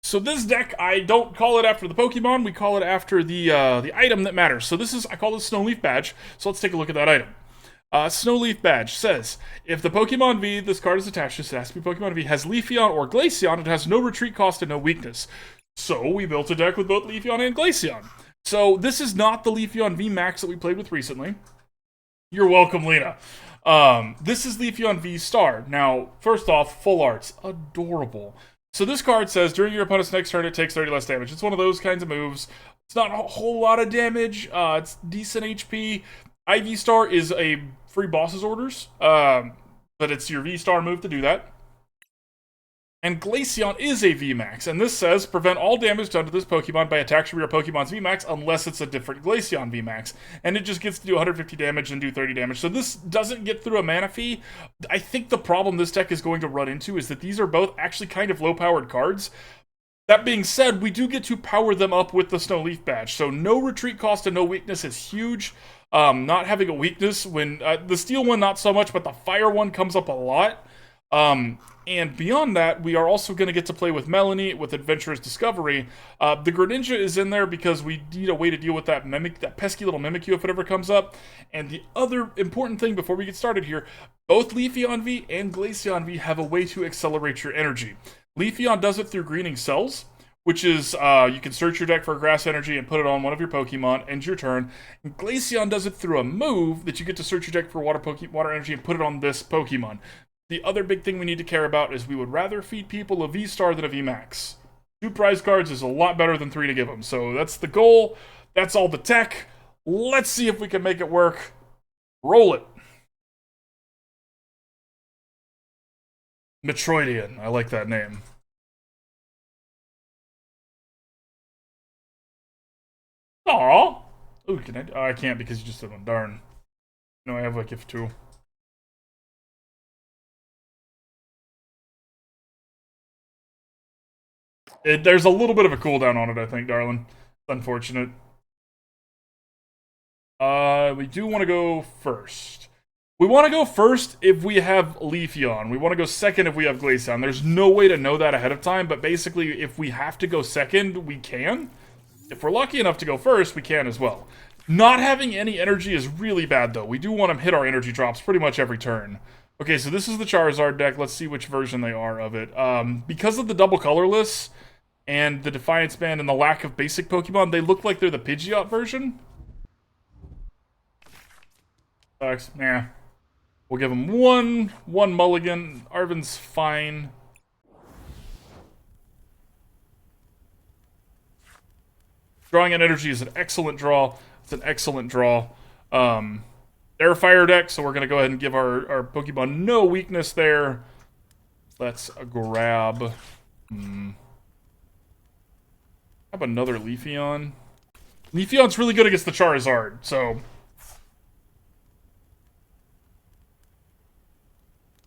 So this deck, I don't call it after the Pokemon, we call it after the item that matters. So this is, I call this Snowleaf Badge, so let's take a look at that item. Snowleaf Badge says, if the Pokemon V this card is attached to, so it has to be Pokemon V, has Leafeon or Glaceon, it has no retreat cost and no weakness. So we built a deck with both Leafeon and Glaceon. So this is not the Leafeon VMAX that we played with recently. You're welcome, Lena. This is Leafeon VSTAR. Now, first off, full art's adorable. So this card says, during your opponent's next turn, it takes 30 less damage. It's one of those kinds of moves. It's not a whole lot of damage. It's decent HP. IV-Star is a free boss's orders, but it's your V-Star move to do that. And Glaceon is a VMAX, and this says, prevent all damage done to this Pokemon by attacks from your Pokemon's VMAX unless it's a different Glaceon VMAX. And it just gets to do 150 damage and do 30 damage. So this doesn't get through a mana fee. I think the problem this deck is going to run into is that these are both actually kind of low-powered cards. That being said, we do get to power them up with the Snowleaf Badge. So no retreat cost and no weakness is huge. Not having a weakness when the steel one, not so much, but the fire one comes up a lot. And beyond that, we are also going to get to play with Melony, with Adventurous Discovery. The Greninja is in there because we need a way to deal with that pesky little Mimikyu if it ever comes up. And the other important thing before we get started here, both Leafeon V and Glaceon V have a way to accelerate your energy. Leafeon does it through greening cells, which is, you can search your deck for grass energy and put it on one of your Pokemon, end your turn. And Glaceon does it through a move that you get to search your deck for water energy and put it on this Pokemon. The other big thing we need to care about is we would rather feed people a V-Star than a V-Max. 2 prize cards is a lot better than 3 to give them. So that's the goal. That's all the tech. Let's see if we can make it work. Roll it. Metroidian. I like that name. Aww. Ooh, can I? Oh, I can't because you just said one. Darn. No, I have like if 2. There's a little bit of a cooldown on it, I think, darling. It's unfortunate. We do want to go first. We want to go first if we have Leafeon. We want to go second if we have Glaceon. There's no way to know that ahead of time, but basically, if we have to go second, we can. If we're lucky enough to go first, we can as well. Not having any energy is really bad, though. We do want to hit our energy drops pretty much every turn. Okay, so this is the Charizard deck. Let's see which version they are of it. Because of the double colorless and the Defiance Band and the lack of basic Pokemon, they look like they're the Pidgeot version. Sucks. Nah. We'll give them one mulligan. Arven's fine. Drawing an energy is an excellent draw. It's an excellent draw. They're a fire deck, so we're going to go ahead and give our Pokemon no weakness there. Let's grab... have another Leafeon. Leafeon's really good against the Charizard, so...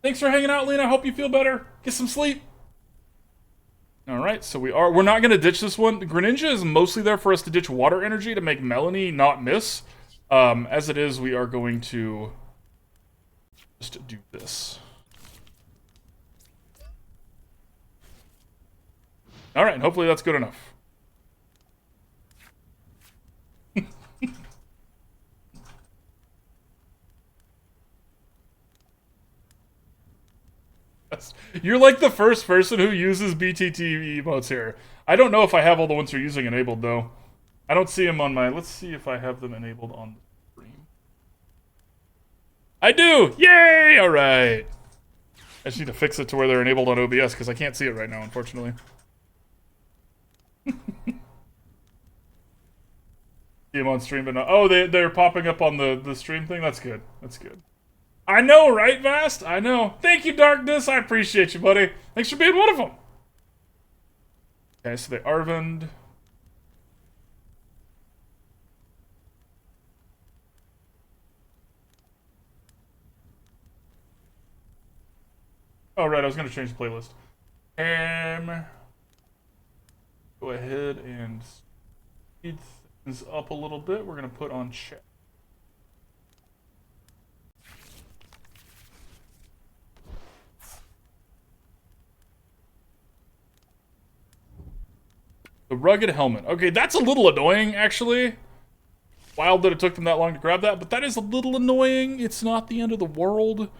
Thanks for hanging out, Lena. I hope you feel better. Get some sleep. Alright, so we're not going to ditch this one. Greninja is mostly there for us to ditch water energy to make Melony not miss. As it is, we are going to just do this. Alright, hopefully that's good enough. You're like the first person who uses BTT emotes here. I don't know if I have all the ones you're using enabled, though. I don't see them on my... Let's see if I have them enabled on the screen. I do! Yay! Alright. I just need to fix it to where they're enabled on OBS, because I can't see it right now, unfortunately. See them on stream, but no... Oh, they're popping up on the stream thing? That's good. That's good. I know, right, Vast? I know. Thank you, Darkness. I appreciate you, buddy. Thanks for being one of them. Okay, so they Arven. Oh, right, I was going to change the playlist. Go ahead and speed things up a little bit. We're going to put on chat. The rugged helmet. Okay, that's a little annoying, actually. Wild that it took them that long to grab that, but that is a little annoying. It's not the end of the world.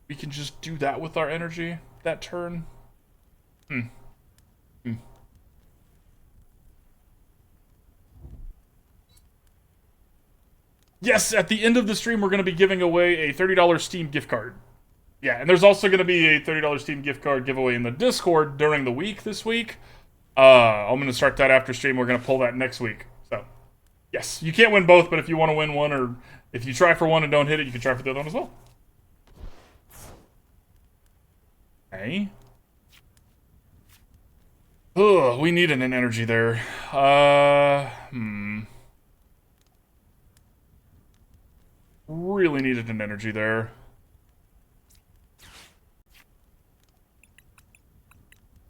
We can just do that with our energy that turn. Yes, at the end of the stream, we're going to be giving away a $30 Steam gift card. Yeah, and there's also going to be a $30 Steam gift card giveaway in the Discord during the week this week. I'm going to start that after stream. We're going to pull that next week. So, yes, you can't win both, but if you want to win one, or if you try for one and don't hit it, you can try for the other one as well. Okay. Ugh, we needed an energy there. Really needed an energy there.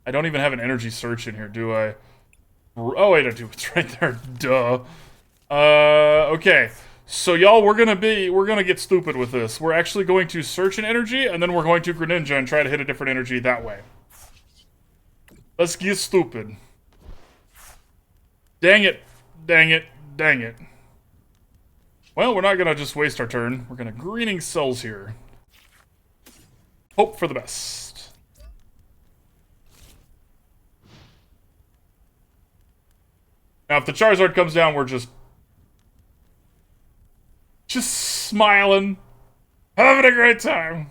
I don't even have an energy search in here, do I? Oh, wait, I do. It's right there. Duh. Okay. So, y'all, we're gonna get stupid with this. We're actually going to search an energy, and then we're going to Greninja and try to hit a different energy that way. Let's get stupid. Dang it. Dang it. Dang it. Well, we're not gonna just waste our turn. We're gonna greening cells here. Hope for the best. Now, if the Charizard comes down, we're just smiling, having a great time.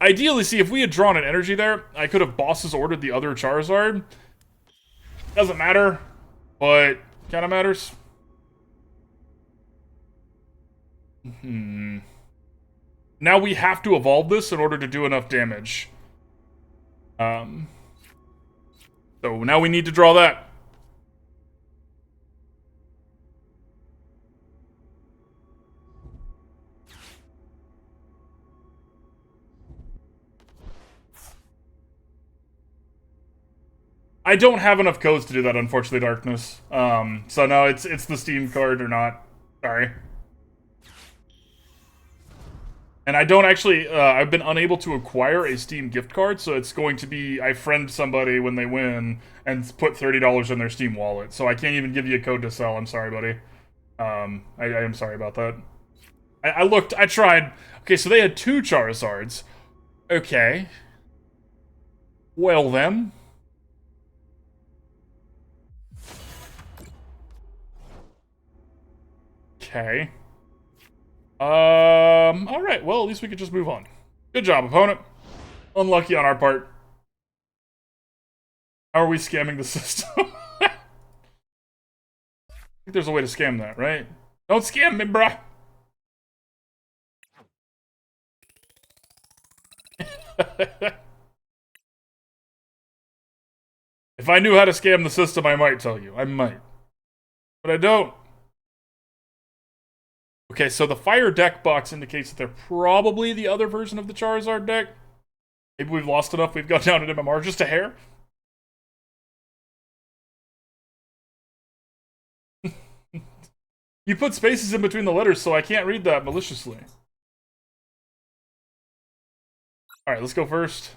Ideally, see, if we had drawn an energy there, I could have bosses ordered the other Charizard. Doesn't matter, but kind of matters. Now we have to evolve this in order to do enough damage. So now we need to draw that. I don't have enough codes to do that, unfortunately, Darkness. So no, it's the Steam card or not. Sorry. And I don't actually, I've been unable to acquire a Steam gift card, so it's going to be, I friend somebody when they win and put $30 in their Steam wallet. So I can't even give you a code to sell. I'm sorry, buddy. I am sorry about that. I looked, I tried. Okay, so they had 2 Charizards. Okay. Well then. Okay. Alright, well, at least we could just move on. Good job, opponent. Unlucky on our part. How are we scamming the system? I think there's a way to scam that, right? Don't scam me, bruh! If I knew how to scam the system, I might tell you. I might. But I don't. Okay, so the fire deck box indicates that they're probably the other version of the Charizard deck. Maybe we've lost enough, we've gone down at MMR just a hair. You put spaces in between the letters, so I can't read that maliciously. Alright, let's go first.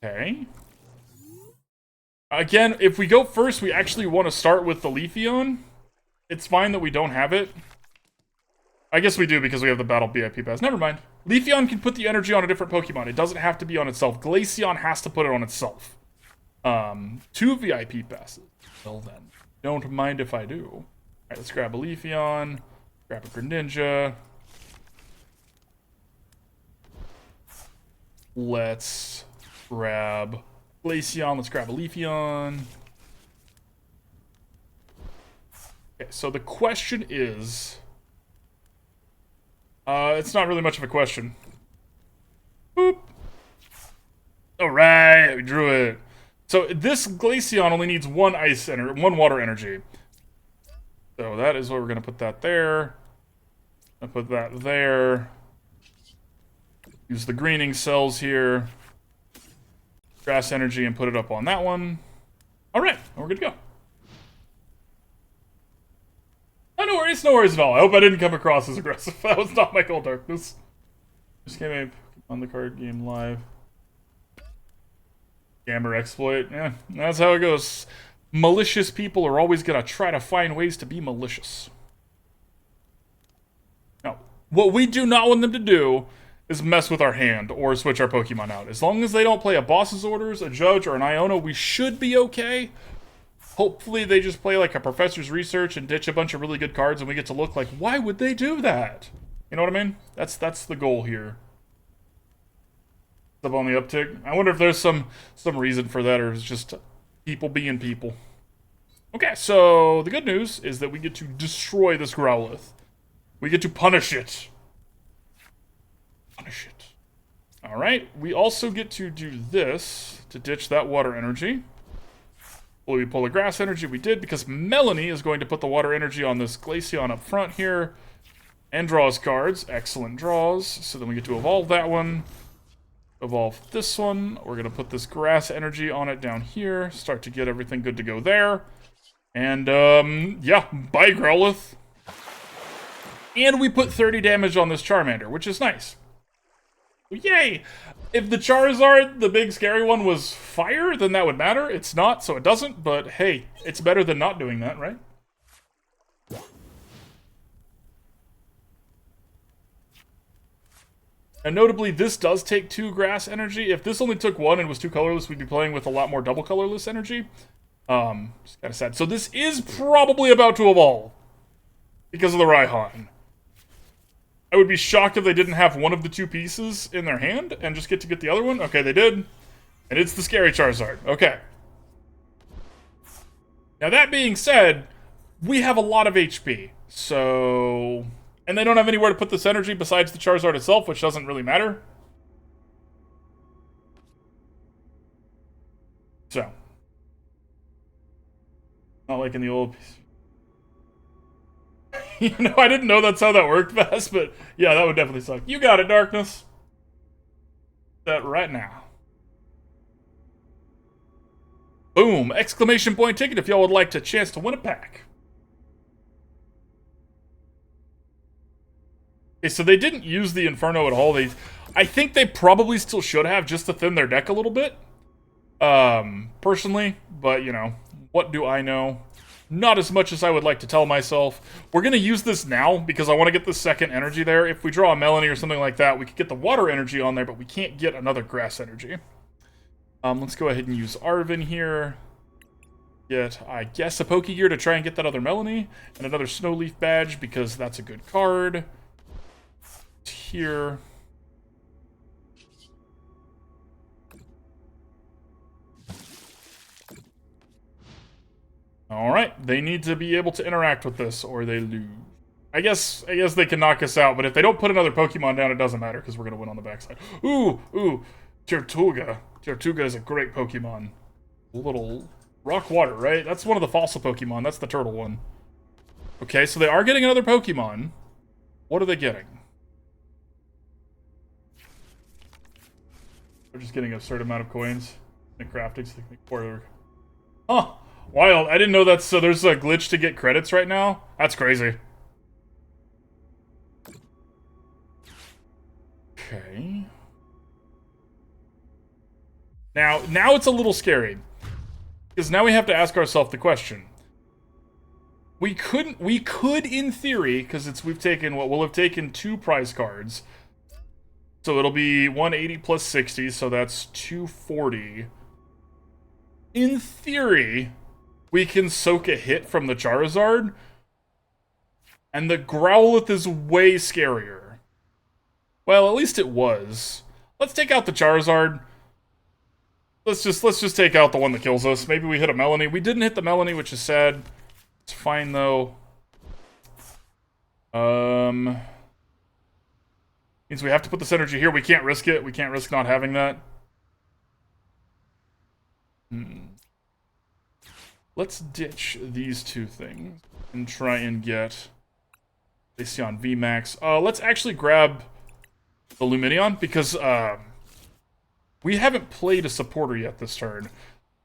Okay. Again, if we go first, we actually want to start with the Leafeon. It's fine that we don't have it. I guess we do because we have the Battle VIP Pass. Never mind. Leafeon can put the energy on a different Pokemon. It doesn't have to be on itself. Glaceon has to put it on itself. 2 VIP passes. Well then. Don't mind if I do. Alright, let's grab a Leafeon. Grab a Greninja. Let's grab Glaceon. Let's grab a Leafeon. Okay, so the question is... it's not really much of a question. Boop. Alright, we drew it. So this Glaceon only needs one water energy. So that is what we're gonna put that there. I'll put that there. Use the greening cells here. Grass energy and put it up on that one. Alright, we're good to go. no worries at all. I hope I didn't come across as aggressive. That was not my goal, Darkness. Just came in on the card game live. Scammer exploit. Yeah, that's how it goes. Malicious people are always going to try to find ways to be malicious. Now, what we do not want them to do is mess with our hand or switch our Pokemon out. As long as they don't play a Boss's Orders, a Judge, or an Iona, we should be okay. Hopefully they just play like a Professor's Research and ditch a bunch of really good cards and we get to look like, why would they do that? You know what I mean? That's the goal here. Up on the uptick. I wonder if there's some reason for that, or it's just people being people. Okay, so the good news is that we get to destroy this Growlithe. We get to punish it. Punish it. Alright, we also get to do this to ditch that water energy. Will we pull the grass energy? We did, because Melony is going to put the water energy on this Glaceon up front here and draws cards. Excellent draws. So then we get to evolve that one. Evolve this one. We're going to put this grass energy on it down here. Start to get everything good to go there. And, yeah, bye, Growlithe. And we put 30 damage on this Charmander, which is nice. Yay! If the Charizard, the big scary one, was fire, then that would matter. It's not, so it doesn't, but hey, it's better than not doing that, right? And notably, this does take 2 grass energy. If this only took 1 and was 2 colorless, we'd be playing with a lot more double colorless energy. Just kind of sad. So this is probably about to evolve because of the Raihan. I would be shocked if they didn't have one of the 2 pieces in their hand and just get the other one. Okay, they did. And it's the scary Charizard. Okay. Now that being said, we have a lot of HP. So... And they don't have anywhere to put this energy besides the Charizard itself, which doesn't really matter. So. Not like in the old... You know, I didn't know that's how that worked, Vass, but yeah, that would definitely suck. You got it, Darkness. That right now. Boom! Exclamation point ticket if y'all would like a chance to win a pack. Okay, so they didn't use the Inferno at all. I think they probably still should have, just to thin their deck a little bit. Personally, but you know, what do I know? Not as much as I would like to tell myself. We're going to use this now because I want to get the second energy there. If we draw a Melony or something like that, we could get the water energy on there, but we can't get another grass energy. Let's go ahead and use Arven here. Get, I guess, a Pokégear to try and get that other Melony. And another Snowleaf badge because that's a good card. Here. Alright, they need to be able to interact with this, or they lose. I guess they can knock us out, but if they don't put another Pokemon down, it doesn't matter, because we're going to win on the backside. Ooh, Tortuga. Tortuga is a great Pokemon. A little rock water, right? That's one of the fossil Pokemon. That's the turtle one. Okay, so they are getting another Pokemon. What are they getting? They're just getting a certain amount of coins and crafting, so they can make 4. Huh. Wild. I didn't know that. So there's a glitch to get credits right now? That's crazy. Okay. Now it's a little scary. Because now we have to ask ourselves the question. We could in theory, because we've taken what we'll have taken 2 prize cards. So it'll be 180 plus 60, so that's 240. In theory, we can soak a hit from the Charizard, and the Growlithe is way scarier. Well, at least it was. Let's take out the Charizard. Let's just take out the one that kills us. Maybe we hit a Melony. We didn't hit the Melony, which is sad. It's fine though. Means we have to put this energy here. We can't risk it. We can't risk not having that. Let's ditch these 2 things and try and get Glaceon VMAX. Let's actually grab the Lumineon because we haven't played a supporter yet this turn.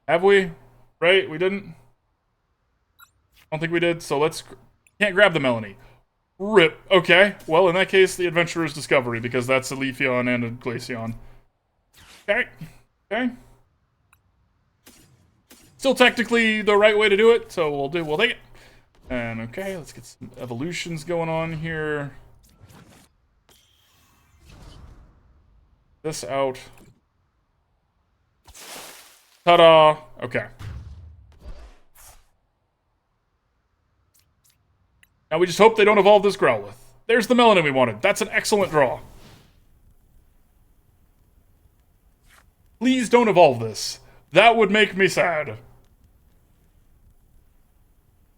Have we? Right? We didn't? I don't think we did. So let's Can't grab the Melony. Rip. Okay. Well, in that case, the Adventurer's Discovery, because that's a Leafeon and a Glaceon. Okay. Okay. Still technically the right way to do it, so we'll take it. And okay, let's get some evolutions going on here. This out. Ta-da! Okay. Now we just hope they don't evolve this Growlithe. There's the Melony we wanted. That's an excellent draw. Please don't evolve this. That would make me sad.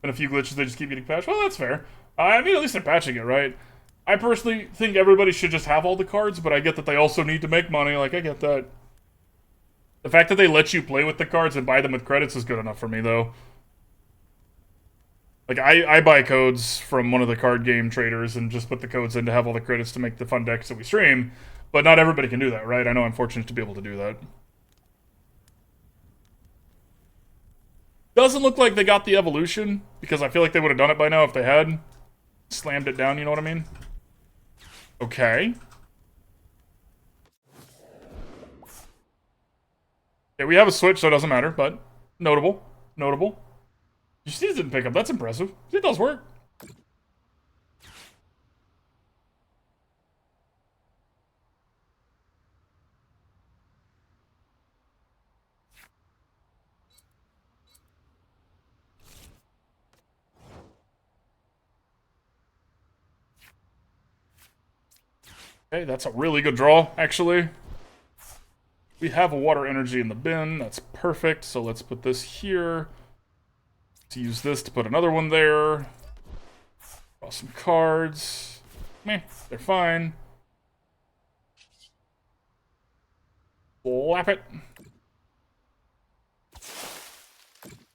And a few glitches, they just keep getting patched. Well, that's fair. I mean, at least they're patching it, right? I personally think everybody should just have all the cards, but I get that they also need to make money. Like, I get that. The fact that they let you play with the cards and buy them with credits is good enough for me, though. Like, I buy codes from one of the card game traders and just put the codes in to have all the credits to make the fun decks that we stream. But not everybody can do that, right? I know I'm fortunate to be able to do that. Doesn't look like they got the evolution, because I feel like they would have done it by now if they had slammed it down, you know what I mean? Okay. Okay, we have a switch, so it doesn't matter, but notable. Notable. You see it didn't pick up. That's impressive. It does work. Okay, that's a really good draw, actually. We have a water energy in the bin. That's perfect. So let's put this here. Let's use this to put another one there. Draw some cards. Meh, they're fine. Slap it.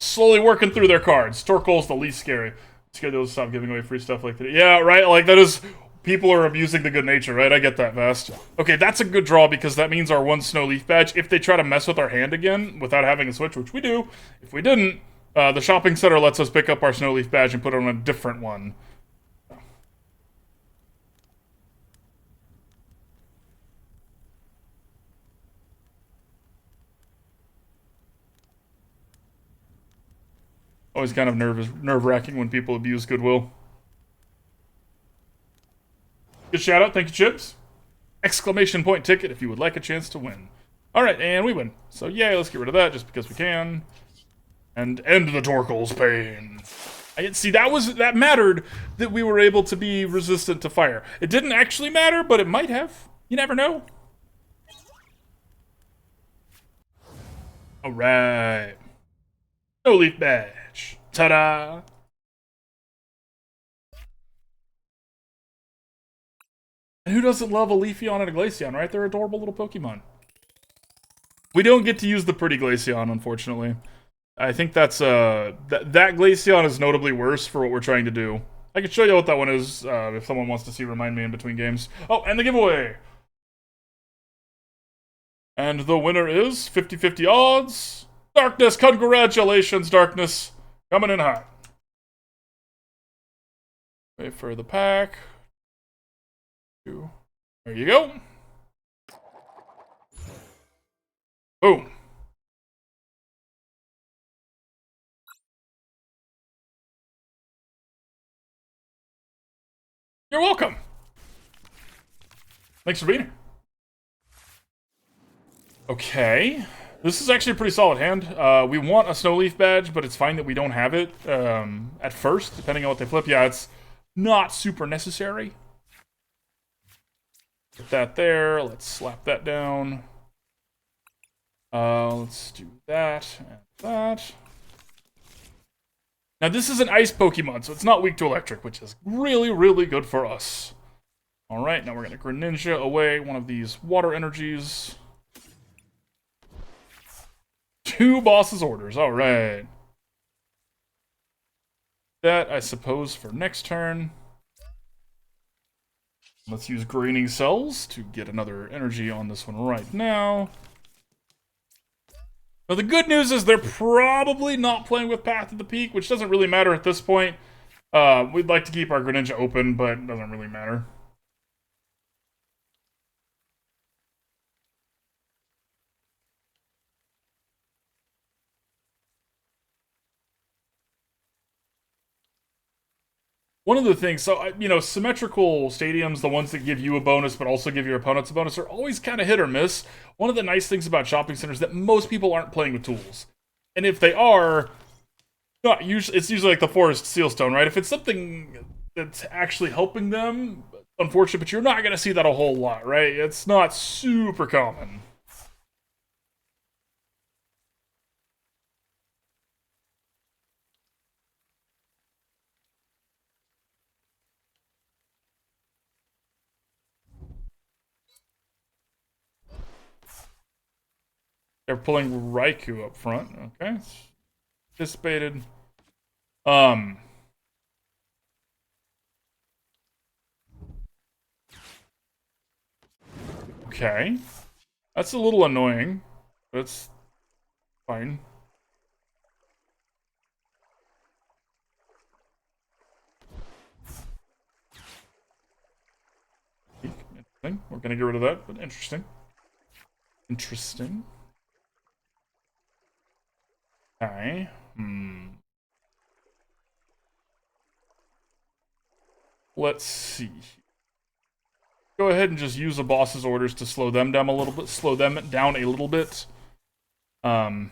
Slowly working through their cards. Torkoal's the least scary. Scared they'll stop giving away free stuff like that. Yeah, right? Like, that is... People are abusing the good nature, right? I get that, Vast. Okay, that's a good draw because that means our one Snow Leaf badge, if they try to mess with our hand again without having a switch, which we do, if we didn't, the Shopping Center lets us pick up our Snow Leaf badge and put it on a different one. Always kind of nerve-wracking when people abuse goodwill. Good shout out, thank you, Chips. Exclamation point ticket if you would like a chance to win. Alright, and we win. So yay, let's get rid of that just because we can. And end the Torkoal's pain. See, that mattered that we were able to be resistant to fire. It didn't actually matter, but it might have. You never know. Alright. No Leaf badge. Ta-da! And who doesn't love a Leafeon and a Glaceon, right? They're adorable little Pokemon. We don't get to use the pretty Glaceon, unfortunately. I think that's, that Glaceon is notably worse for what we're trying to do. I can show you what that one is, if someone wants to see Remind Me in between games. Oh, and the giveaway! And the winner is 50-50 odds. Darkness, congratulations, Darkness. Coming in hot. Wait for the pack. There you go. Boom. You're welcome. Thanks for being here. Okay. This is actually a pretty solid hand. We want a Snow Leaf badge, but it's fine that we don't have it at first, depending on what they flip. Yeah, it's not super necessary. Put that there. Let's slap that down. Let's do that and that. Now, this is an ice Pokemon, so it's not weak to electric, which is really, really good for us. Alright, now we're going to Greninja away one of these water energies. 2 boss's orders, alright. That, I suppose, for next turn. Let's use Graining Cells to get another energy on this one right now. Now, the good news is they're probably not playing with Path to the Peak, which doesn't really matter at this point. We'd like to keep our Greninja open, but it doesn't really matter. One of the things, so, symmetrical stadiums, the ones that give you a bonus but also give your opponents a bonus, are always kind of hit or miss. One of the nice things about shopping centers is that most people aren't playing with tools. And if they are, not usually, it's usually like the Forest Sealstone, right? If it's something that's actually helping them, unfortunate, but you're not going to see that a whole lot, right? It's not super common. They're pulling Raikou up front. Okay. Anticipated. Okay. That's a little annoying. But it's fine. Interesting. We're gonna get rid of that, but interesting. Interesting. Okay. Let's see. Go ahead and just use the boss's orders to slow them down a little bit. Slow them down a little bit. Oh,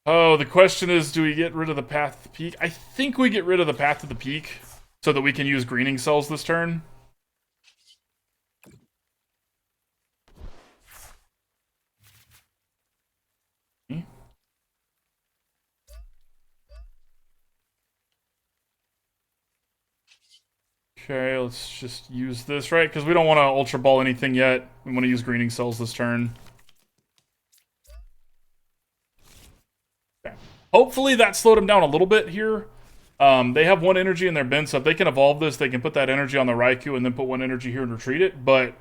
the question is, do we get rid of the Path to the Peak? I think we get rid of the Path to the Peak so that we can use greening cells this turn. Okay, let's just use this, right? Because we don't want to Ultra Ball anything yet. We want to use greening cells this turn. Okay. Hopefully that slowed them down a little bit here. They have one energy in their bin, so if they can evolve this, they can put that energy on the Raikou and then put one energy here and retreat it. But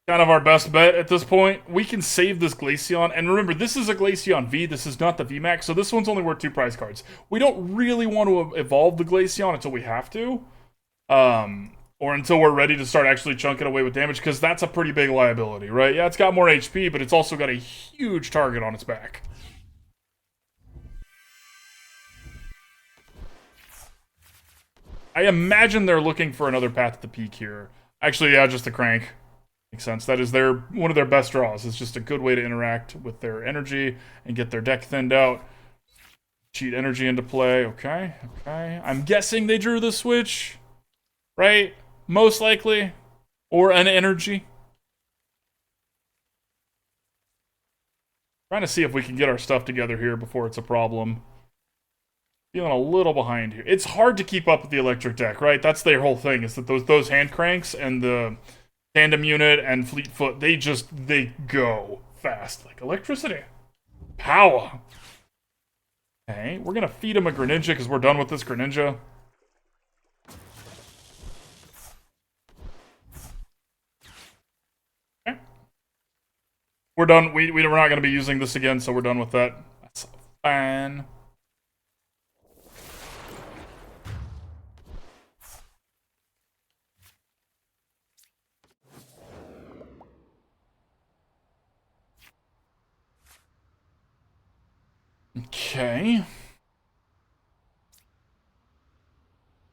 kind of our best bet at this point. We can save this Glaceon. And remember, this is a Glaceon V. This is not the VMAX, so this one's only worth 2 prize cards. We don't really want to evolve the Glaceon until we have to. Or until we're ready to start actually chunking away with damage, because that's a pretty big liability, right? Yeah, it's got more HP, but it's also got a huge target on its back. I imagine they're looking for another Path to the Peak here. Actually, yeah, just a Crank. Makes sense. That is one of their best draws. It's just a good way to interact with their energy and get their deck thinned out. Cheat energy into play. Okay, okay. I'm guessing they drew the switch, right? Most likely. Or an energy. Trying to see if we can get our stuff together here before it's a problem. Feeling a little behind here. It's hard to keep up with the electric deck, right? That's their whole thing, is that those hand cranks and the tandem unit and Fleetfoot, they go fast. Like electricity. Power. Okay, we're gonna feed him a Greninja because we're done with this Greninja. Okay. We're done. We're not gonna be using this again, so we're done with that. That's fine. Okay.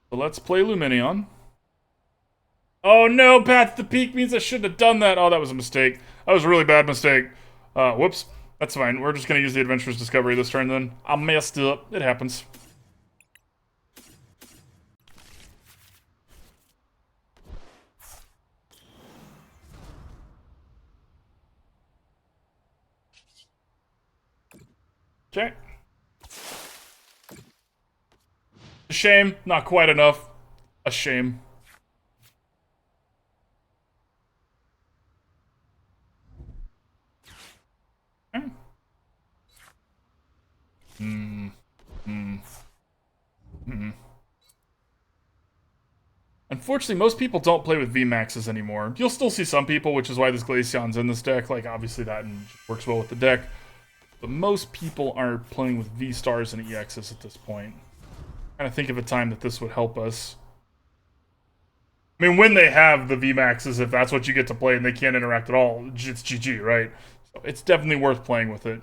So let's play Lumineon. Oh no, Path to the Peak means I shouldn't have done that. Oh, that was a mistake. That was a really bad mistake. Whoops. That's fine. We're just going to use the Adventurous Discovery this turn then. I messed up. It happens. Okay. A shame. Not quite enough. A shame. Okay. Unfortunately, most people don't play with VMAXs anymore. You'll still see some people, which is why this Glaceon's in this deck. Like, obviously that works well with the deck. But most people are playing with V-Stars and EXs at this point. Kind of think of a time that this would help us. I mean, when they have the VMAXs, if that's what you get to play and they can't interact at all, it's GG, right? So it's definitely worth playing with it.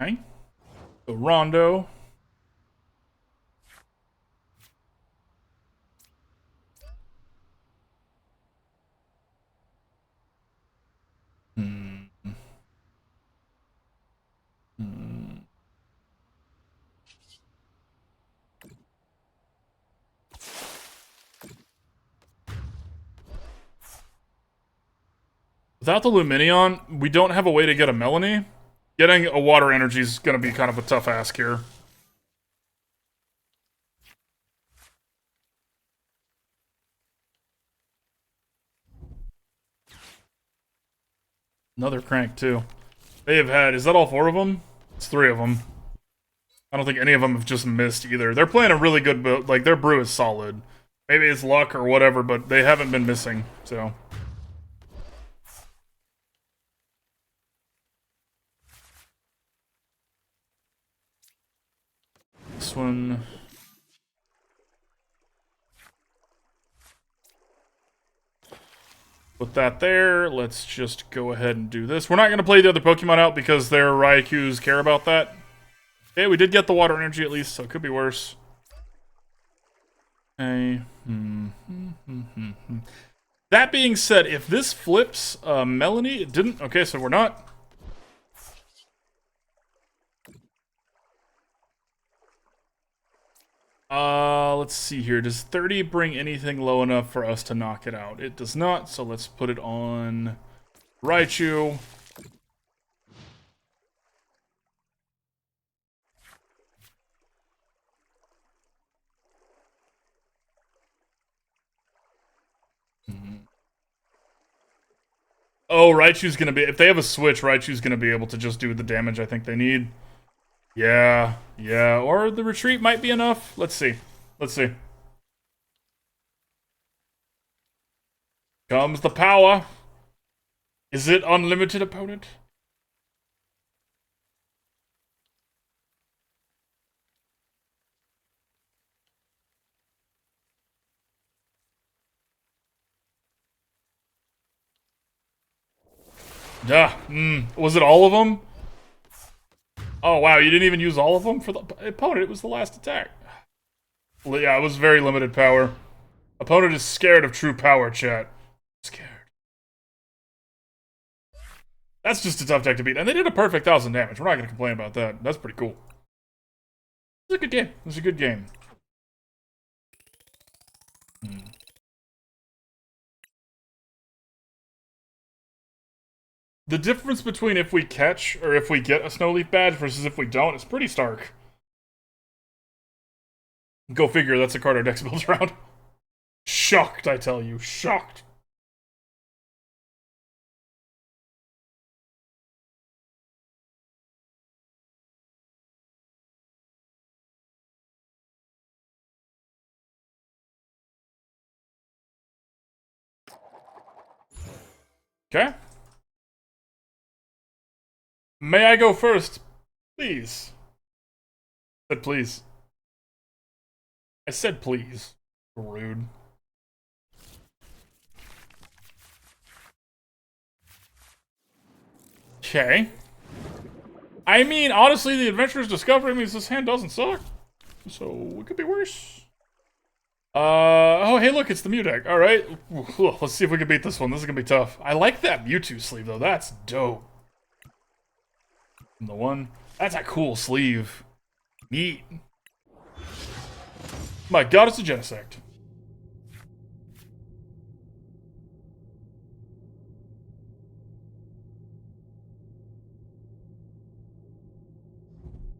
Okay. So Rondo. Without the Lumineon, we don't have a way to get a Melony. Getting a water energy is going to be kind of a tough ask here. Another crank, too. They have had... Is that all 4 of them? It's 3 of them. I don't think any of them have just missed either. They're playing a really good build. Like, their brew is solid. Maybe it's luck or whatever, but they haven't been missing, so... This one... Put that there. Let's just go ahead and do this. We're not going to play the other Pokemon out because their Raikus care about that. Okay, we did get the water energy at least, so it could be worse. Okay. That being said, if this flips Melony, it didn't. Okay, so we're not. Let's see here. Does 30 bring anything low enough for us to knock it out? It does not, so let's put it on Raichu. Oh, Raichu's gonna be... If they have a switch, Raichu's gonna be able to just do the damage I think they need. Yeah, yeah. Or the retreat might be enough. Let's see. Let's see. Comes the power. Is it unlimited, opponent? Yeah. Was it all of them? Oh, wow. You didn't even use all of them for the opponent. It was the last attack. Yeah, it was very limited power. Opponent is scared of true power, chat. Scared. That's just a tough deck to beat. And they did a perfect 1,000 damage. We're not going to complain about that. That's pretty cool. It was a good game. It was a good game. The difference between if we catch or if we get a Snowleaf badge versus if we don't is pretty stark. Go figure, that's a card our deck's built around. Shocked, I tell you. Shocked. Okay. May I go first? Please. I said please. I said please. Rude. Okay. I mean, honestly, the Adventurer's Discovery means this hand doesn't suck. So, it could be worse. Oh, hey, look, it's the Mew deck. Alright. Let's see if we can beat this one. This is gonna be tough. I like that Mewtwo sleeve, though. That's dope. And the one. That's a cool sleeve. Neat. My god, it's a Genesect.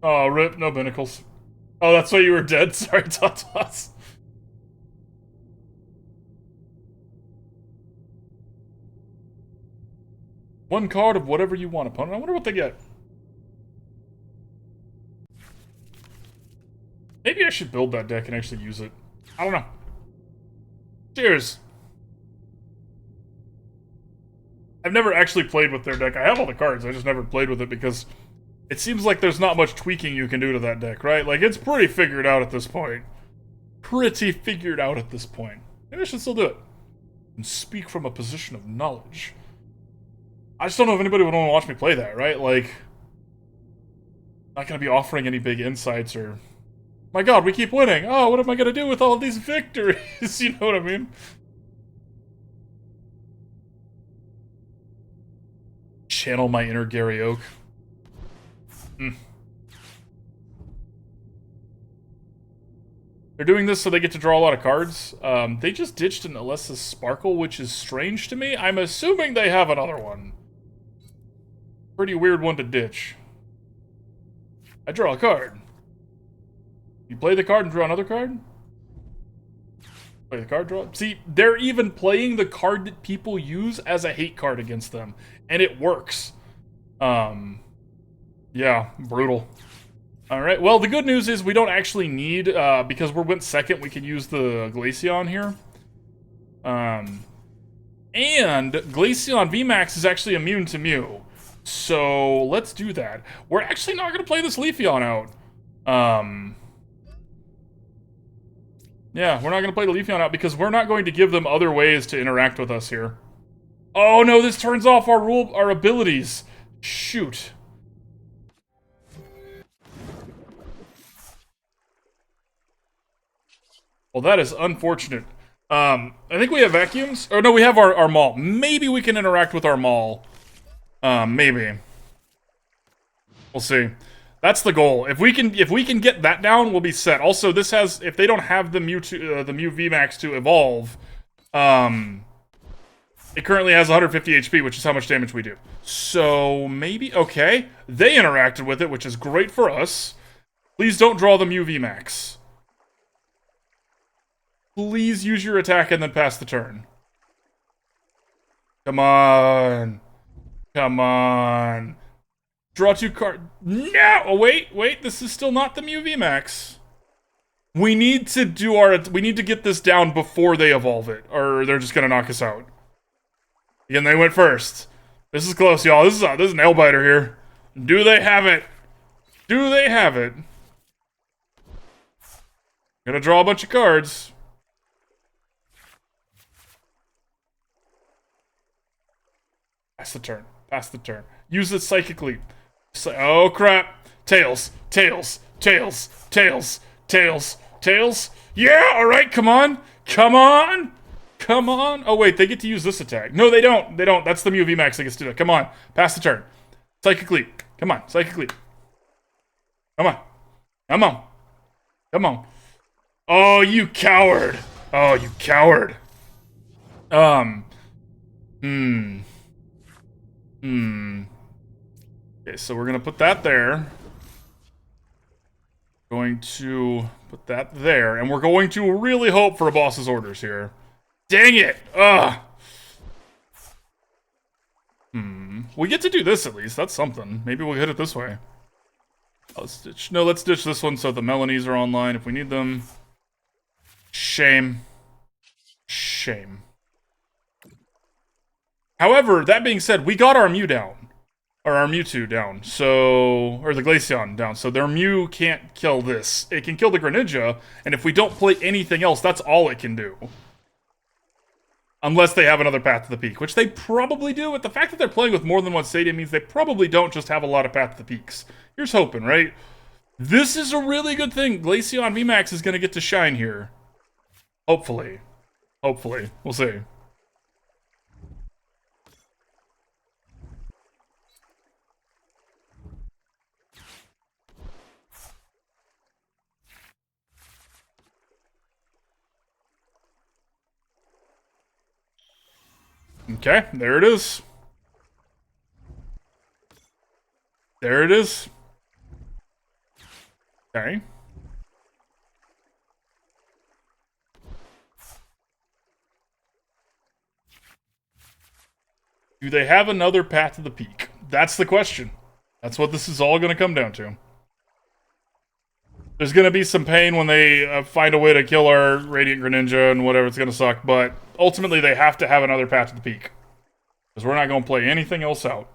Oh, rip, no Binnacles. Oh, that's why you were dead? Sorry, Tatas. One card of whatever you want, opponent. I wonder what they get. Maybe I should build that deck and actually use it. I don't know. Cheers. I've never actually played with their deck. I have all the cards, I just never played with it because it seems like there's not much tweaking you can do to that deck, right? Like, it's pretty figured out at this point. Pretty figured out at this point. Maybe I should still do it. And speak from a position of knowledge. I just don't know if anybody would want to watch me play that, right? Like, not going to be offering any big insights or... My god, we keep winning! Oh, what am I going to do with all of these victories? You know what I mean? Channel my inner Gary Oak. They're doing this so they get to draw a lot of cards. They just ditched an Alessa's Sparkle, which is strange to me. I'm assuming they have another one. Pretty weird one to ditch. I draw a card. You play the card and draw another card? Play the card, draw... See, they're even playing the card that people use as a hate card against them. And it works. Yeah, brutal. Alright, well, the good news is we don't actually need, because we went second, we can use the Glaceon here. And Glaceon VMAX is actually immune to Mew. So, let's do that. We're actually not going to play this Leafeon out. Yeah, we're not going to play the Leafeon out because we're not going to give them other ways to interact with us here. Oh no, this turns off our abilities. Shoot. Well, that is unfortunate. I think we have vacuums. Or no, we have our Maul. Maybe we can interact with our Maul. Maybe. We'll see. That's the goal. If we can get that down, we'll be set. Also, this has, if they don't have the Mew VMAX to evolve, it currently has 150 HP, which is how much damage we do. So maybe okay. They interacted with it, which is great for us. Please don't draw the Mew VMAX. Please use your attack and then pass the turn. Come on. Come on. Draw 2 cards. No! Oh, wait. This is still not the Mew VMAX. We need to do we need to get this down before they evolve it, or they're just gonna knock us out. Again, they went first. This is close, y'all. This is a nail biter here. Do they have it? Do they have it? Gonna draw a bunch of cards. Pass the turn. Pass the turn. Use it psychically. Oh crap. Tails. Tails. Tails. Tails. Tails. Tails. Yeah! Alright, come on. Come on! Come on. Oh wait, they get to use this attack. No, they don't. They don't. That's the Mew VMAX that gets to do it. Come on. Pass the turn. Psychically. Come on. Psychically. Come on. Come on. Come on. Oh, you coward. Oh, you coward. Okay, so we're gonna put that there. Going to put that there, and we're going to really hope for a boss's orders here. Dang it! Ugh! We get to do this at least, that's something. Maybe we'll hit it this way. Let's ditch this one so the Melonies are online if we need them. Shame. Shame. However, that being said, we got our Mew down. Or our Mewtwo down, so... Or the Glaceon down, so their Mew can't kill this. It can kill the Greninja, and if we don't play anything else, that's all it can do. Unless they have another Path to the Peak, which they probably do, but the fact that they're playing with more than one stadium means they probably don't just have a lot of Path to the Peaks. Here's hoping, right? This is a really good thing. Glaceon VMAX is going to get to shine here. Hopefully. Hopefully. We'll see. Okay, there it is. There it is. Okay. Do they have another Path to the Peak? That's the question. That's what this is all going to come down to. There's gonna be some pain when they find a way to kill our Radiant Greninja and whatever. It's gonna suck, but ultimately they have to have another Path to the Peak. Because we're not gonna play anything else out.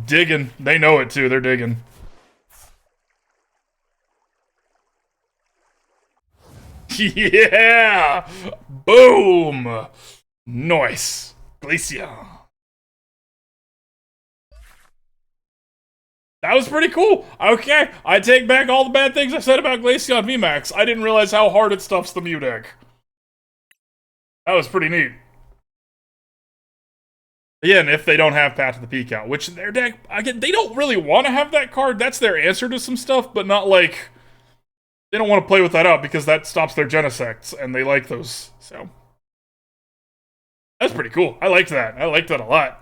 Digging. They know it too. They're digging. Yeah! Boom! Nice. Glaceon. That was pretty cool. Okay, I take back all the bad things I said about Glaceon VMAX. I didn't realize how hard it stuffs the Mew deck. That was pretty neat. Again, if they don't have Path to the Peak out, which their deck, again, they don't really want to have that card. That's their answer to some stuff, but not like... They don't want to play with that up because that stops their Genesects, and they like those, so... That's pretty cool. I liked that. I liked that a lot.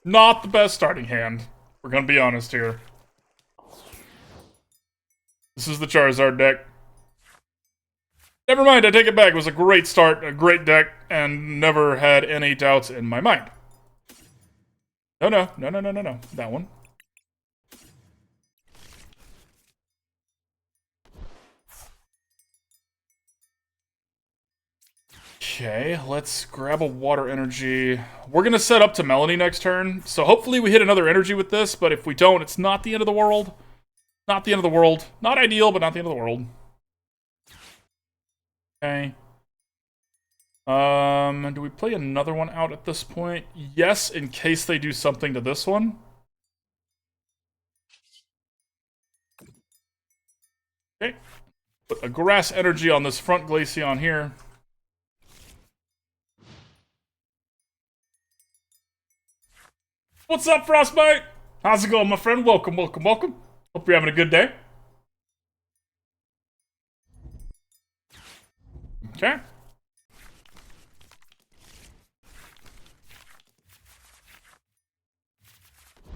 Not the best starting hand. We're gonna be honest here. This is the Charizard deck. Never mind, I take it back. It was a great start, a great deck, and never had any doubts in my mind. No. That one. Okay, let's grab a water energy. We're gonna set up to Melony next turn, so hopefully we hit another energy with this, but if we don't, it's not the end of the world. Not the end of the world. Not ideal, but not the end of the world. Okay. Do we play another one out at this point? Yes, in case they do something to this one. Okay. Put a grass energy on this front Glaceon here. What's up, Frostbite? How's it going, my friend? Welcome. Hope you're having a good day. Okay.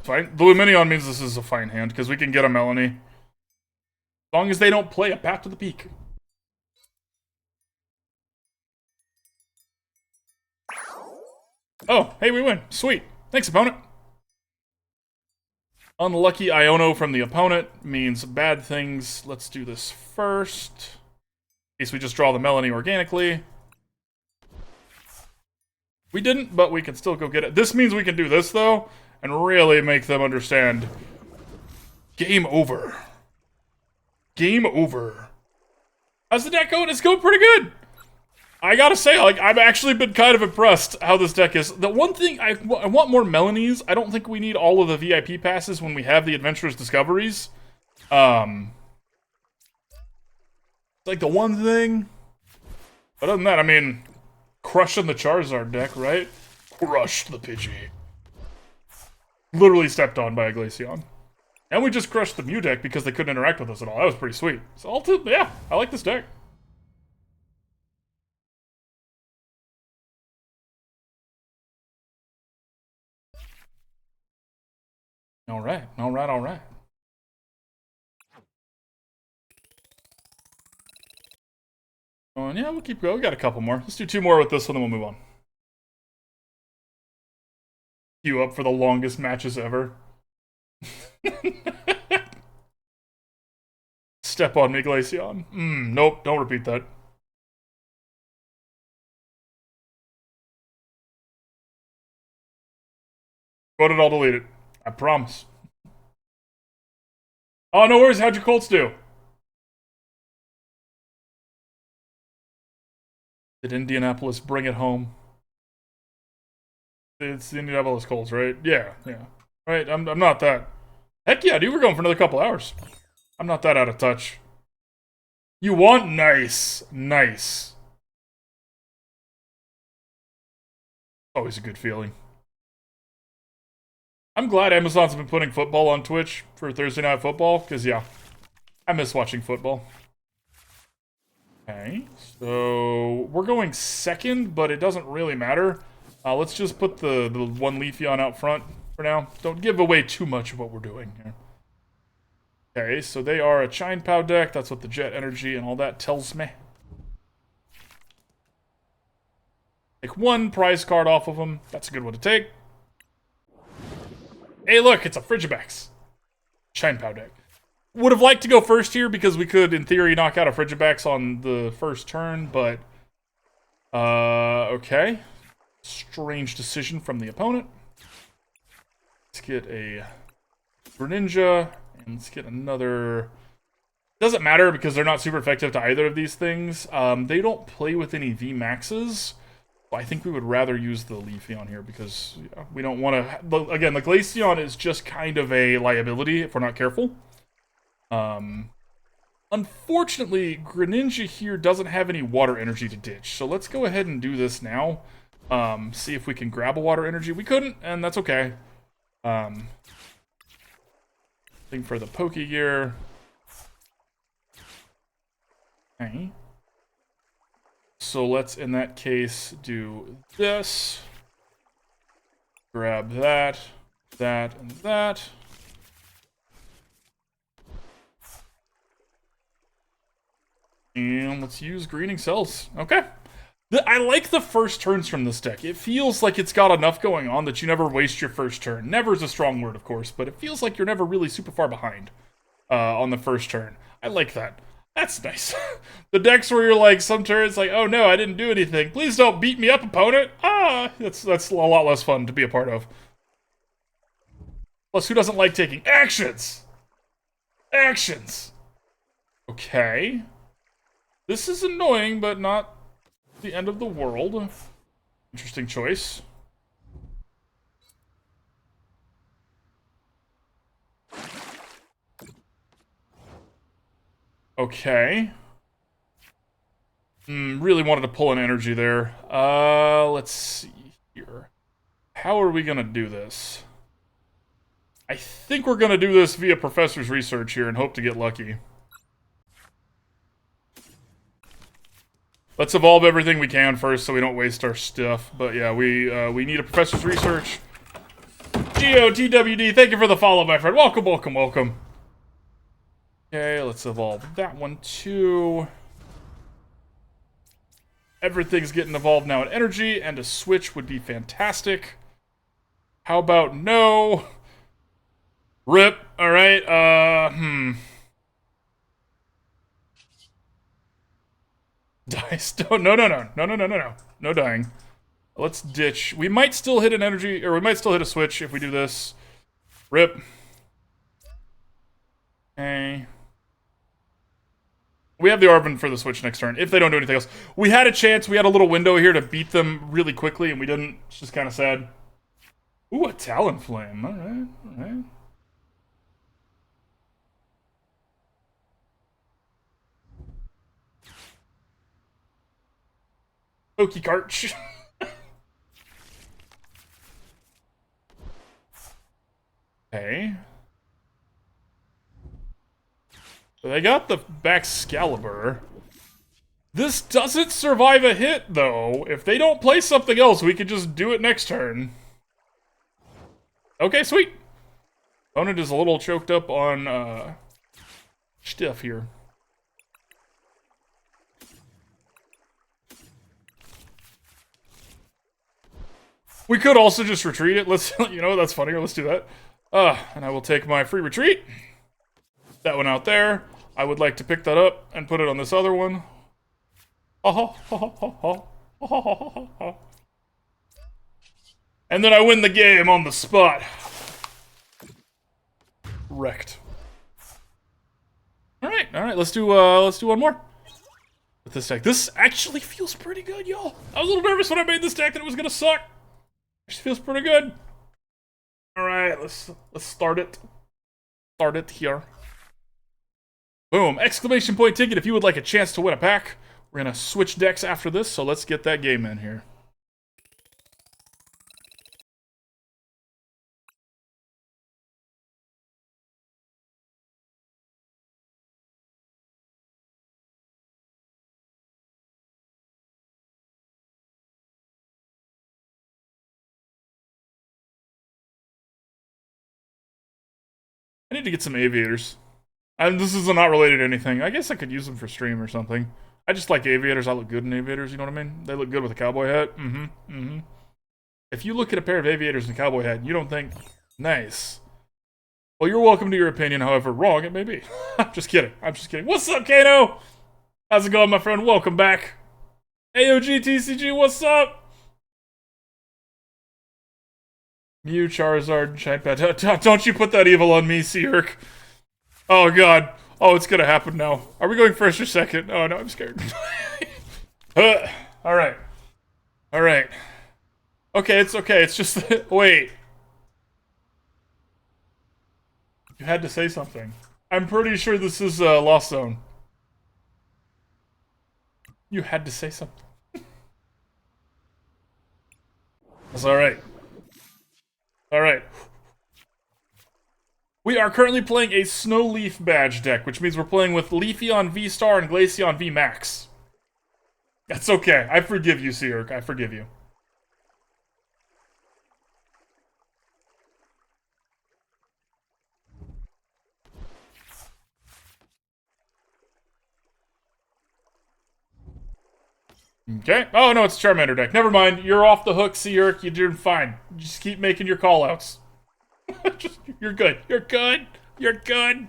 Fine. The Lumineon means this is a fine hand, because we can get a Melony. As long as they don't play a Path to the Peak. Oh, hey, we win. Sweet. Thanks, opponent. Unlucky Iono from the opponent means bad things. Let's do this first. In case we just draw the Melony organically. We didn't, but we can still go get it. This means we can do this, though, and really make them understand. Game over. Game over. How's the deck going? It's going pretty good. I gotta say, like, I've actually been kind of impressed how this deck is. The one thing, I want more Melonies. I don't think we need all of the VIP passes when we have the Adventurous Discoveries. It's like the one thing. But other than that, I mean, crushing the Charizard deck, right? Crushed the Pidgey. Literally stepped on by a Glaceon. And we just crushed the Mew deck because they couldn't interact with us at all. That was pretty sweet. So, yeah, I like this deck. Alright. Yeah, we'll keep going. We got a couple more. Let's do 2 more with this one, then we'll move on. Queue up for the longest matches ever. Step on me, Glaceon. Nope, don't repeat that. But I'll delete it. I promise. Oh, no worries. How'd your Colts do? Did Indianapolis bring it home? It's the Indianapolis Colts, right? Yeah. Right, I'm not that. Heck yeah, dude, we're going for another couple hours. I'm not that out of touch. You want? Nice. Always a good feeling. I'm glad Amazon's been putting football on Twitch for Thursday Night Football, because, yeah, I miss watching football. Okay, so we're going second, but it doesn't really matter. Let's just put the one Leafeon out front for now. Don't give away too much of what we're doing here. Okay, so they are a Chine Pow deck. That's what the Jet Energy and all that tells me. Take one prize card off of them. That's a good one to take. Hey, look, it's a Frigibax. Chine Pow deck. Would have liked to go first here because we could, in theory, knock out a Frigibax on the first turn, but... okay. Strange decision from the opponent. Let's get a Greninja, and let's get another... Doesn't matter because they're not super effective to either of these things. They don't play with any VMAXs. I think we would rather use the Leafeon here because we don't want to... Again, the Glaceon is just kind of a liability if we're not careful. Unfortunately, Greninja here doesn't have any water energy to ditch, so let's go ahead and do this now. See if we can grab a water energy. We couldn't, and that's okay. Thing for the Pokégear. Okay. So let's, in that case, do this. Grab that, that, and that. And let's use Greening Cells. Okay. I like the first turns from this deck. It feels like it's got enough going on that you never waste your first turn. Never is a strong word, of course, but it feels like you're never really super far behind on the first turn. I like that. That's nice. The decks where you're like, some turns like, oh no, I didn't do anything. Please don't beat me up, opponent. That's a lot less fun to be a part of. Plus, who doesn't like taking actions? Actions. Okay. This is annoying, but not the end of the world. Interesting choice. Okay. Really wanted to pull an energy there. Let's see here. How are we gonna do this? I think we're gonna do this via Professor's Research here and hope to get lucky. Let's evolve everything we can first so we don't waste our stuff. But yeah, we need a Professor's Research. GOTWD, thank you for the follow, my friend. Welcome, welcome, welcome. Okay, let's evolve that one too. Everything's getting evolved now in energy, and a switch would be fantastic. How about no? Rip. Alright, Dice. No. No dying. Let's ditch. We might still hit an energy, or we might still hit a switch if we do this. Rip. Okay. We have the Arven for the switch next turn, if they don't do anything else. We had a chance, we had a little window here to beat them really quickly, and we didn't. It's just kind of sad. Ooh, a Talonflame. Alright, alright. Pokécarch. Okay. They got the Baxcalibur. This doesn't survive a hit, though. If they don't play something else, we could just do it next turn. Okay, sweet. Opponent is a little choked up on, stuff here. We could also just retreat it. Let's, you know, that's funnier. Let's do that. And I will take my free retreat. That one out there. I would like to pick that up and put it on this other one. And then I win the game on the spot. Wrecked. All right. Let's do one more with this deck. This actually feels pretty good, y'all. I was a little nervous when I made this deck that it was gonna suck. It feels pretty good. All right, let's start it. Start it here. Boom! Exclamation point ticket if you would like a chance to win a pack. We're gonna switch decks after this, so let's get that game in here. I need to get some aviators. And this is not related to anything. I guess I could use them for stream or something. I just like aviators. I look good in aviators, you know what I mean? They look good with a cowboy hat. If you look at a pair of aviators and a cowboy hat and you don't think, nice, well, you're welcome to your opinion, however wrong it may be. I'm just kidding. I'm just kidding. What's up, Kano? How's it going, my friend? Welcome back. AOG TCG, what's up? Mew, Charizard, Shine. Don't you put that evil on me, Seark. Oh, God. Oh, it's gonna happen now. Are we going first or second? Oh, no, I'm scared. Alright. Alright. Okay, it's okay. It's just... Wait. You had to say something. I'm pretty sure this is Lost Zone. You had to say something. That's alright. Alright. We are currently playing a Snow Leaf Badge deck, which means we're playing with Leafeon VSTAR and Glaceon VMAX. That's okay. I forgive you, Seark. I forgive you. Okay. Oh, no, it's a Charmander deck. Never mind. You're off the hook, Seark. You're doing fine. Just keep making your callouts. You're good. You're good. You're good.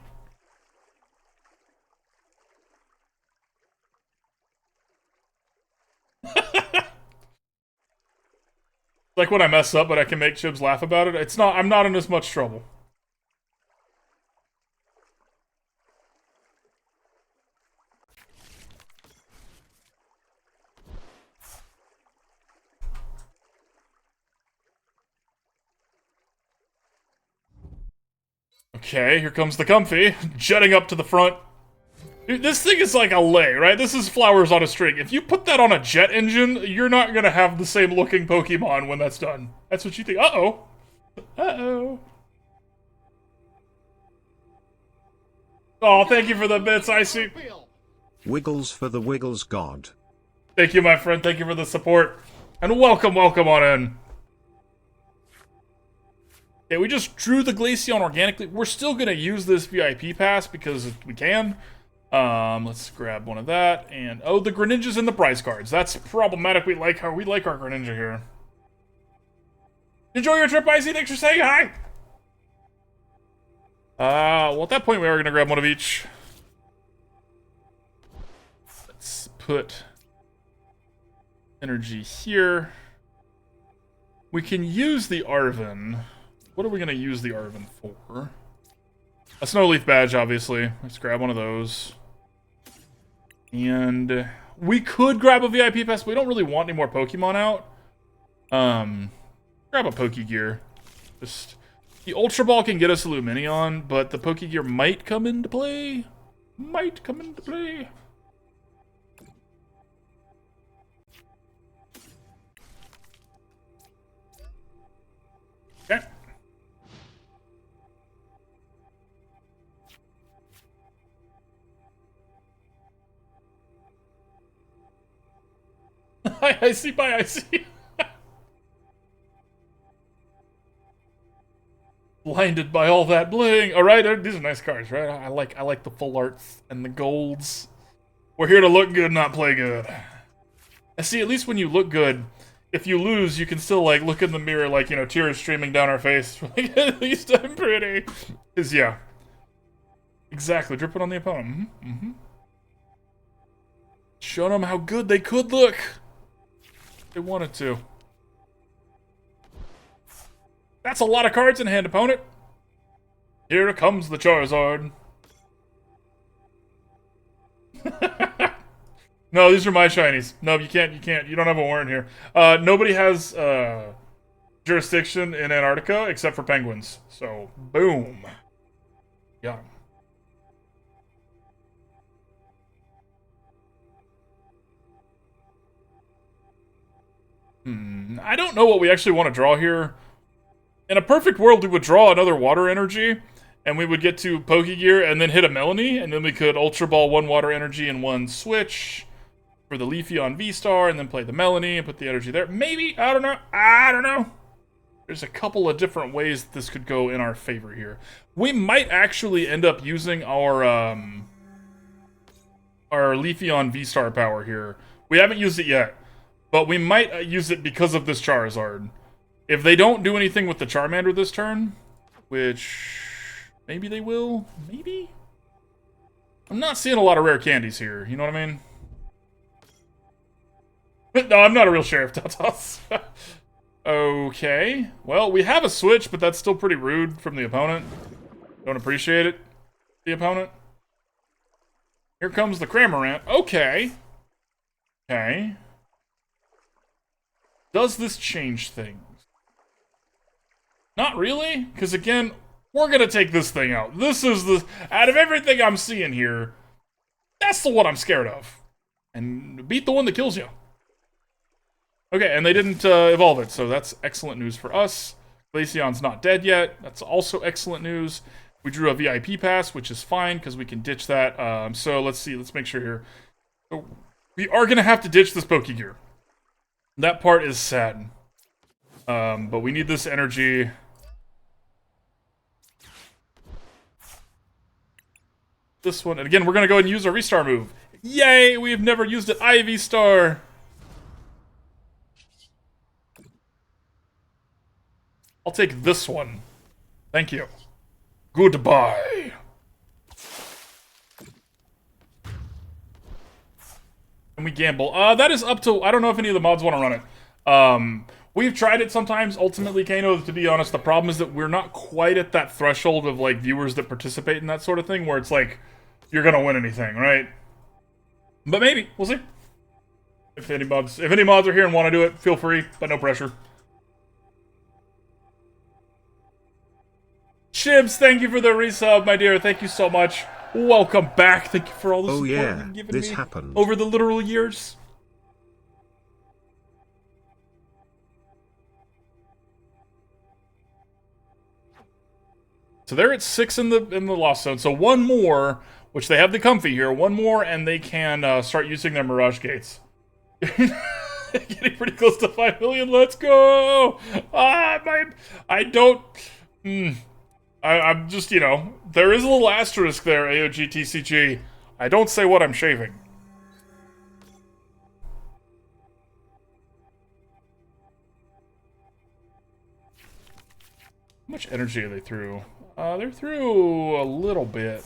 Like when I mess up, but I can make Chibs laugh about it. It's not. I'm not in as much trouble. Okay, here comes the Comfy, jetting up to the front. Dude, this thing is like a lay, right? This is flowers on a string. If you put that on a jet engine, you're not gonna have the same looking Pokemon when that's done. That's what you think. Uh-oh. Uh-oh. Oh, thank you for the bits, Icy. Wiggles for the Wiggles God. Thank you, my friend. Thank you for the support. And welcome on in. Okay, we just drew the Glaceon organically. We're still gonna use this VIP pass because we can. Let's grab one of that. And oh, the Greninja's in the prize cards. That's problematic. We like our Greninja here. Enjoy your trip, Icy. Thanks for saying hi. Well, at that point, we are gonna grab one of each. Let's put energy here. We can use the Arven. What are we going to use the Arven for? A Snow Leaf Badge, obviously. Let's grab one of those. And we could grab a VIP Pass, but we don't really want any more Pokemon out. Grab a Pokégear. Just the Ultra Ball can get us a Lumineon, but the Pokégear might come into play. Might come into play. Okay. I see. Bye, I see. Blinded by all that bling. All right, these are nice cards, right? I like the full arts and the golds. We're here to look good, not play good. I see. At least when you look good, if you lose, you can still like look in the mirror, like, you know, tears streaming down our face. Like, at least I'm pretty. Cause yeah, exactly. Drip it on the opponent. Show them how good they could look. They wanted to. That's a lot of cards in hand, opponent. Here comes the Charizard. No, these are my shinies. No, you can't. You don't have a warrant here. Nobody has jurisdiction in Antarctica except for penguins. So, boom. Yeah. I don't know what we actually want to draw here. In a perfect world, we would draw another water energy, and we would get to Pokégear and then hit a Melony, and then we could Ultra Ball one water energy and one switch for the Leafeon VSTAR, and then play the Melony and put the energy there. Maybe. I don't know. There's a couple of different ways this could go in our favor here. We might actually end up using our Leafeon VSTAR power here. We haven't used it yet, but we might use it because of this Charizard. If they don't do anything with the Charmander this turn, which maybe they will, maybe? I'm not seeing a lot of rare candies here, you know what I mean? No, I'm not a real sheriff, Tatas. Okay, well, we have a switch, but that's still pretty rude from the opponent. Don't appreciate it, the opponent. Here comes the Cramorant. Okay. Okay. Does this change things? Not really, because again, we're gonna take this thing out. This is the, out of everything I'm seeing here, that's the one I'm scared of. And beat the one that kills you. Okay, and they didn't evolve it, so that's excellent news for us. Glaceon's not dead yet. That's also excellent news. We drew a VIP pass, which is fine, because we can ditch that. So let's see, let's make sure here. So we are going to have to ditch this Pokégear. That part is sad. But we need this energy. This one, and again, we're going to go ahead and use our VSTAR move. Yay, we have never used an VSTAR. I'll take this one. Thank you. Goodbye. And we gamble. That is up to, I don't know if any of the mods want to run it. We've tried it sometimes. Ultimately, Kano, to be honest, the problem is that we're not quite at that threshold of, like, viewers that participate in that sort of thing, where it's like, you're gonna win anything, right? But maybe. We'll see. If any mods are here and want to do it, feel free, but no pressure. Chibs, thank you for the resub, my dear. Thank you so much. Welcome back. Thank you for all the support you've given me happened over the literal years. So they're at 6 in the lost zone. So one more, which they have the comfy here. One more, and they can start using their Mirage Gates. Getting pretty close to 5 million. Let's go! I don't. I'm just, you know, there is a little asterisk there, AOG TCG. I don't say what I'm shaving. How much energy are they through? They're through a little bit.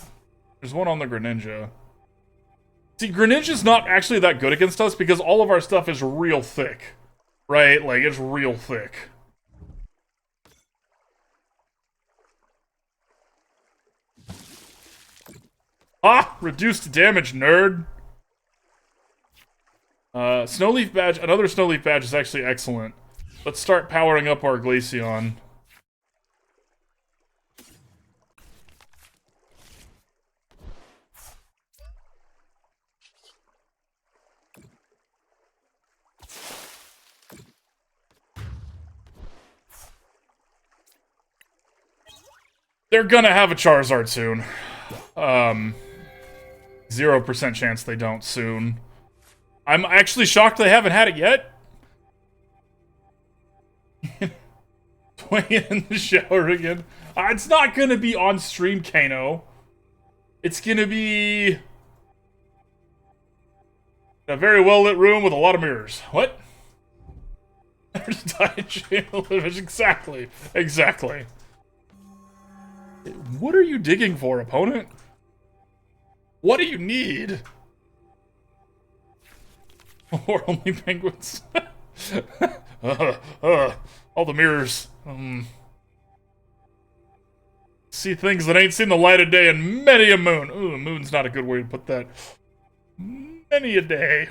There's one on the Greninja. See, Greninja's not actually that good against us because all of our stuff is real thick. Right? Like, it's real thick. Ah! Reduced damage, nerd! Snowleaf badge. Another Snowleaf badge is actually excellent. Let's start powering up our Glaceon. They're gonna have a Charizard soon. 0% chance they don't soon. I'm actually shocked they haven't had it yet. Swinging in the shower again. It's not gonna be on stream, Kano. It's gonna be a very well-lit room with a lot of mirrors. What? Exactly. Exactly. What are you digging for, opponent? What do you need? Or only penguins? All the mirrors. See things that ain't seen the light of day in many a moon. Ooh, moon's not a good way to put that. Many a day.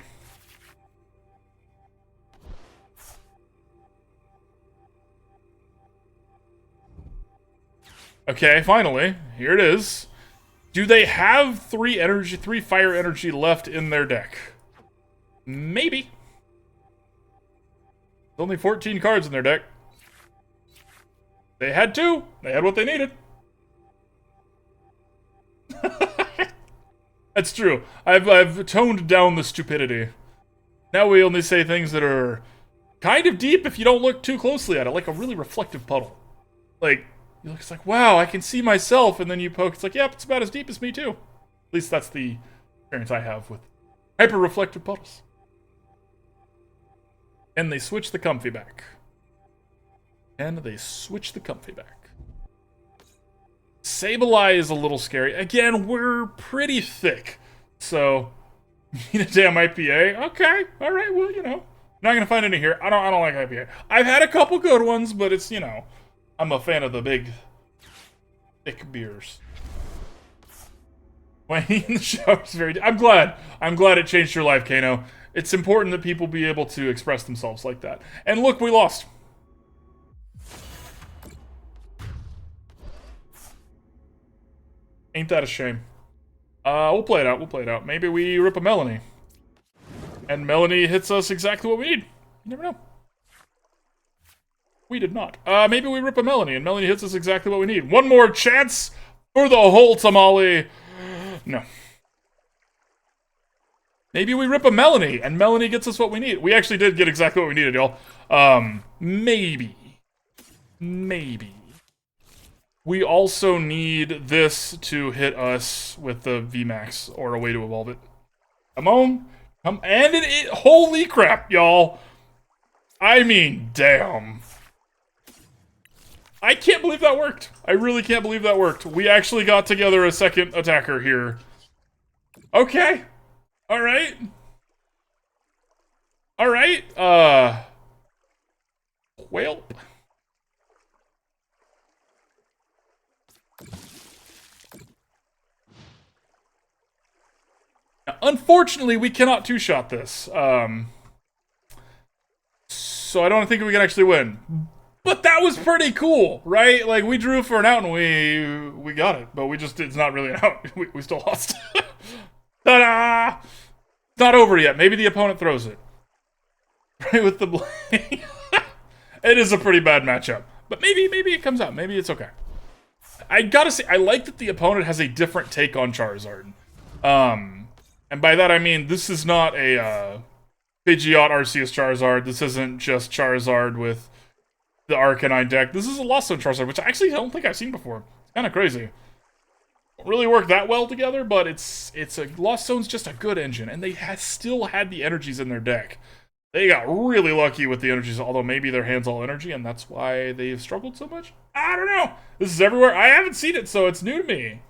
Okay, finally. Here it is. Do they have 3 fire energy left in their deck? Maybe. There's only 14 cards in their deck. They had 2. They had what they needed. That's true. I've toned down the stupidity. Now we only say things that are kind of deep if you don't look too closely at it, like a really reflective puddle. Like, you look, it's like, wow, I can see myself, and then you poke, it's like, yep, it's about as deep as me too. At least that's the experience I have with hyper-reflective puddles. And they switch the comfy back. And they switch the comfy back. Sableye is a little scary. Again, we're pretty thick. So, need a damn IPA? Okay, alright, well, you know. Not gonna find any here. I don't like IPA. I've had a couple good ones, but it's, you know, I'm a fan of the big, thick beers. Wayne in the shower is very... I'm glad it changed your life, Kano. It's important that people be able to express themselves like that. And look, we lost. Ain't that a shame? We'll play it out. We'll play it out. Maybe we rip a Melony. And Melony hits us exactly what we need. You never know. We did not. Maybe we rip a Melony, and Melony hits us exactly what we need. One more chance for the whole tamale. No. Maybe we rip a Melony, and Melony gets us what we need. We actually did get exactly what we needed, y'all. Maybe. Maybe. We also need this to hit us with the VMAX, or a way to evolve it. Come on. Come, and it holy crap, y'all. I mean, damn. I can't believe that worked. I really can't believe that worked. We actually got together a second attacker here. Okay. Alright. Alright. Well. Now, unfortunately, we cannot two-shot this. So I don't think we can actually win. But that was pretty cool, right? Like, we drew for an out and we got it. But we just, it's not really an out. We still lost. Ta-da! It's not over yet. Maybe the opponent throws it. Right with the blade. It is a pretty bad matchup. But maybe it comes out. Maybe it's okay. I gotta say, I like that the opponent has a different take on Charizard. And by that I mean, this is not a Pidgeot Arceus Charizard. This isn't just Charizard with the Arcanine deck. This is a Lost Zone Charizard, which I actually don't think I've seen before. It's kind of crazy. Don't really work that well together, but it's a Lost Zone's just a good engine, and they still had the energies in their deck. They got really lucky with the energies, although maybe their hand's all energy, and that's why they've struggled so much. I don't know. This is everywhere. I haven't seen it, so it's new to me.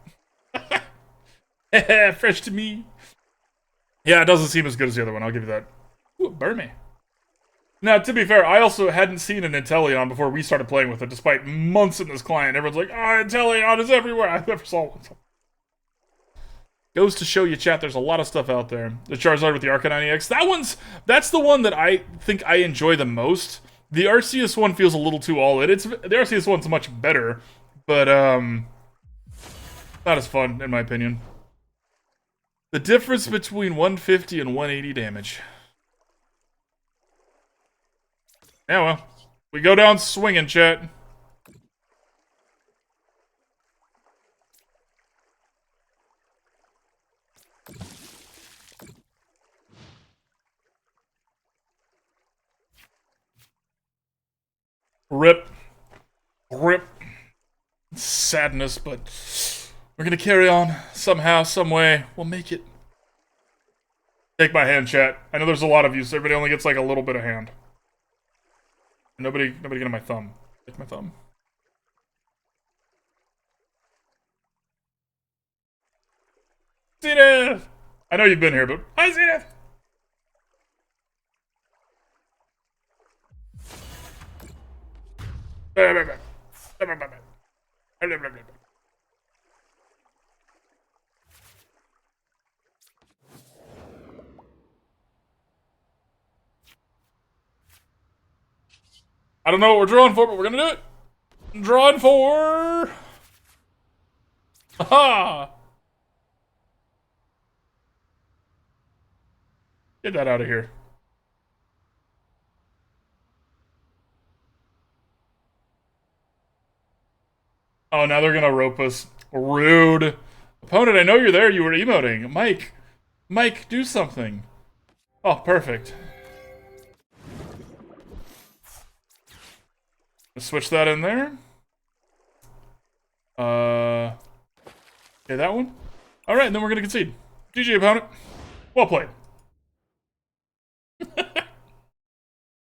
Fresh to me. Yeah, it doesn't seem as good as the other one. I'll give you that. Ooh, burn me. Now, to be fair, I also hadn't seen an Inteleon before we started playing with it, despite months in this client. Everyone's like, oh, Inteleon is everywhere. I never saw one. Goes to show you, chat, there's a lot of stuff out there. The Charizard with the Arcanine EX. That's the one that I think I enjoy the most. The Arceus one feels a little too all-in. The Arceus one's much better, but, not as fun, in my opinion. The difference between 150 and 180 damage. Yeah, well. We go down swinging, chat. Rip. Rip. Sadness, but we're gonna carry on somehow, some way. We'll make it. Take my hand, chat. I know there's a lot of you, so everybody only gets like a little bit of hand. Nobody get on my thumb. Take my thumb. Zenith! I know you've been here, but hi, Zenith! I don't know what we're drawing for, but we're gonna do it. Drawing for... Aha! Get that out of here. Oh, now they're gonna rope us. Rude. Opponent, I know you're there. You were emoting. Mike, do something. Oh, perfect. Switch that in there. Okay, that one. All right, and then we're gonna concede. GG, opponent. Well played.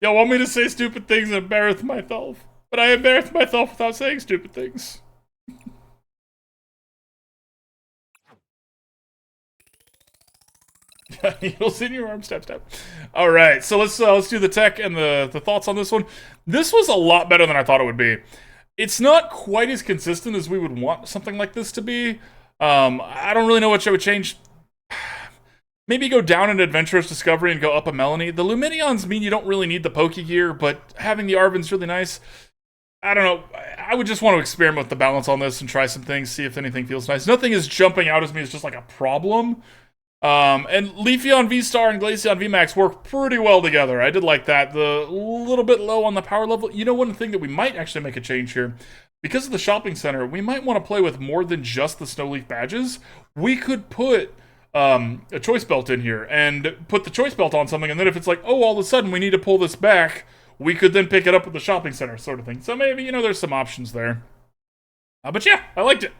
Y'all want me to say stupid things and embarrass myself, but I embarrass myself without saying stupid things. Needles in your arm, step. All right, so let's do the tech and the thoughts on this one. This was a lot better than I thought it would be. It's not quite as consistent as we would want something like this to be. I don't really know what I would change. Maybe go down an Adventurous Discovery and go up a Melony. The Lumineons mean you don't really need the Pokégear, but having the Arven's really nice. I don't know. I would just want to experiment with the balance on this and try some things, see if anything feels nice. Nothing is jumping out as me as just like a problem. And Leafeon V-STAR and Glaceon VMAX work pretty well together. I did like that. The little bit low on the power level. You know, one thing that we might actually make a change here, because of the shopping center, we might want to play with more than just the Snowleaf badges. We could put a choice belt in here and put the choice belt on something, and then if it's like, oh, all of a sudden we need to pull this back, we could then pick it up at the shopping center, sort of thing. So maybe, you know, there's some options there. But yeah, I liked it.